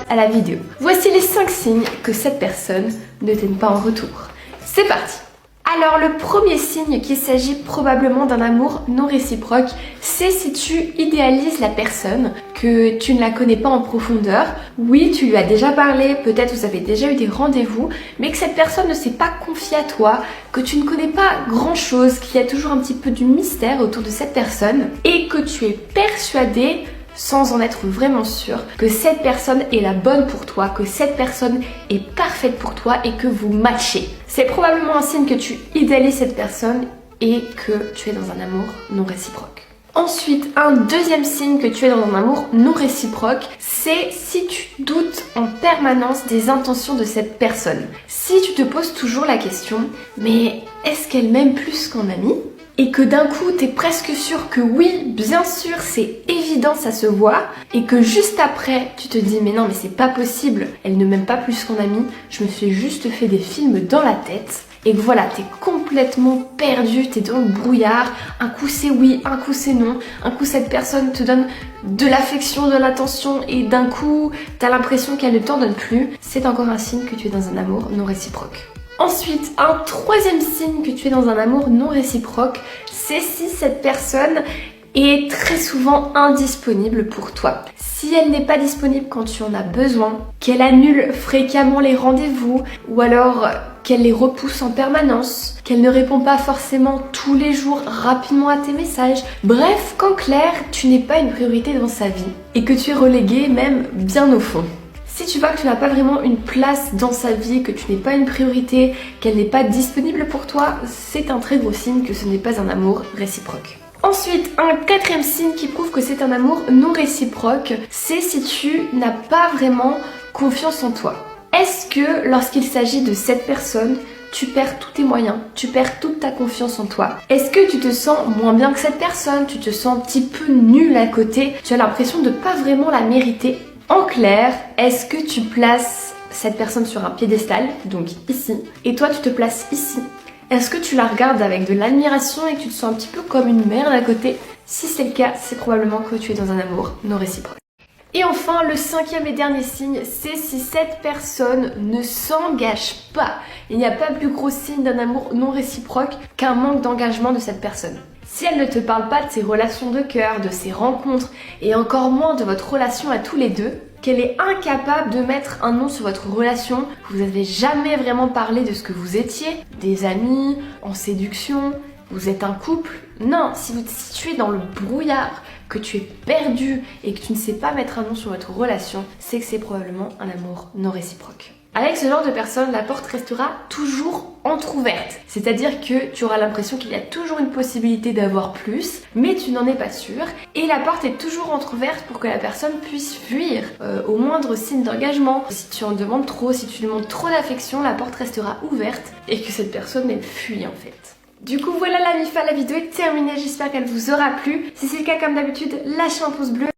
à la vidéo. Voici les 5 signes que cette personne ne t'aime pas en retour. C'est parti! Alors le premier signe qu'il s'agit probablement d'un amour non réciproque, c'est si tu idéalises la personne, que tu ne la connais pas en profondeur. Oui, tu lui as déjà parlé, peut-être vous avez déjà eu des rendez-vous, mais que cette personne ne s'est pas confiée à toi, que tu ne connais pas grand-chose, qu'il y a toujours un petit peu du mystère autour de cette personne et que tu es persuadé, sans en être vraiment sûr, que cette personne est la bonne pour toi, que cette personne est parfaite pour toi et que vous matchez. C'est probablement un signe que tu idéalises cette personne et que tu es dans un amour non réciproque. Ensuite, un deuxième signe que tu es dans un amour non réciproque, c'est si tu doutes en permanence des intentions de cette personne. Si tu te poses toujours la question, mais est-ce qu'elle m'aime plus qu'en ami ? Et que d'un coup t'es presque sûr que oui, bien sûr, c'est évident, ça se voit, et que juste après tu te dis mais non mais c'est pas possible, elle ne m'aime pas plus qu'en ami, je me suis juste fait des films dans la tête, et que voilà, t'es complètement perdu, t'es dans le brouillard, un coup c'est oui, un coup c'est non, un coup cette personne te donne de l'affection, de l'attention, et d'un coup t'as l'impression qu'elle ne t'en donne plus, c'est encore un signe que tu es dans un amour non réciproque. Ensuite, un troisième signe que tu es dans un amour non réciproque, c'est si cette personne est très souvent indisponible pour toi. Si elle n'est pas disponible quand tu en as besoin, qu'elle annule fréquemment les rendez-vous, ou alors qu'elle les repousse en permanence, qu'elle ne répond pas forcément tous les jours rapidement à tes messages. Bref, qu'en clair, tu n'es pas une priorité dans sa vie et que tu es relégué même bien au fond. Si tu vois que tu n'as pas vraiment une place dans sa vie, que tu n'es pas une priorité, qu'elle n'est pas disponible pour toi, c'est un très gros signe que ce n'est pas un amour réciproque. Ensuite, un quatrième signe qui prouve que c'est un amour non réciproque, c'est si tu n'as pas vraiment confiance en toi. Est-ce que lorsqu'il s'agit de cette personne, tu perds tous tes moyens, tu perds toute ta confiance en toi? Est-ce que tu te sens moins bien que cette personne, tu te sens un petit peu nul à côté, tu as l'impression de pas vraiment la mériter? En clair, est-ce que tu places cette personne sur un piédestal, donc ici, et toi tu te places ici? Est-ce que tu la regardes avec de l'admiration et que tu te sens un petit peu comme une merde à côté? Si c'est le cas, c'est probablement que tu es dans un amour non réciproque. Et enfin, le cinquième et dernier signe, c'est si cette personne ne s'engage pas. Il n'y a pas plus gros signe d'un amour non réciproque qu'un manque d'engagement de cette personne. Si elle ne te parle pas de ses relations de cœur, de ses rencontres, et encore moins de votre relation à tous les deux, qu'elle est incapable de mettre un nom sur votre relation, vous n'avez jamais vraiment parlé de ce que vous étiez, des amis, en séduction, vous êtes un couple. Non, si tu es dans le brouillard, que tu es perdu et que tu ne sais pas mettre un nom sur votre relation, c'est que c'est probablement un amour non réciproque. Avec ce genre de personne, la porte restera toujours entrouverte. C'est-à-dire que tu auras l'impression qu'il y a toujours une possibilité d'avoir plus, mais tu n'en es pas sûr. Et la porte est toujours entrouverte pour que la personne puisse fuir au moindre signe d'engagement. Si tu en demandes trop, si tu lui montres trop d'affection, la porte restera ouverte et que cette personne, elle fuit en fait. Du coup voilà la MIFA, la vidéo est terminée, j'espère qu'elle vous aura plu. Si c'est le cas comme d'habitude, lâchez un pouce bleu.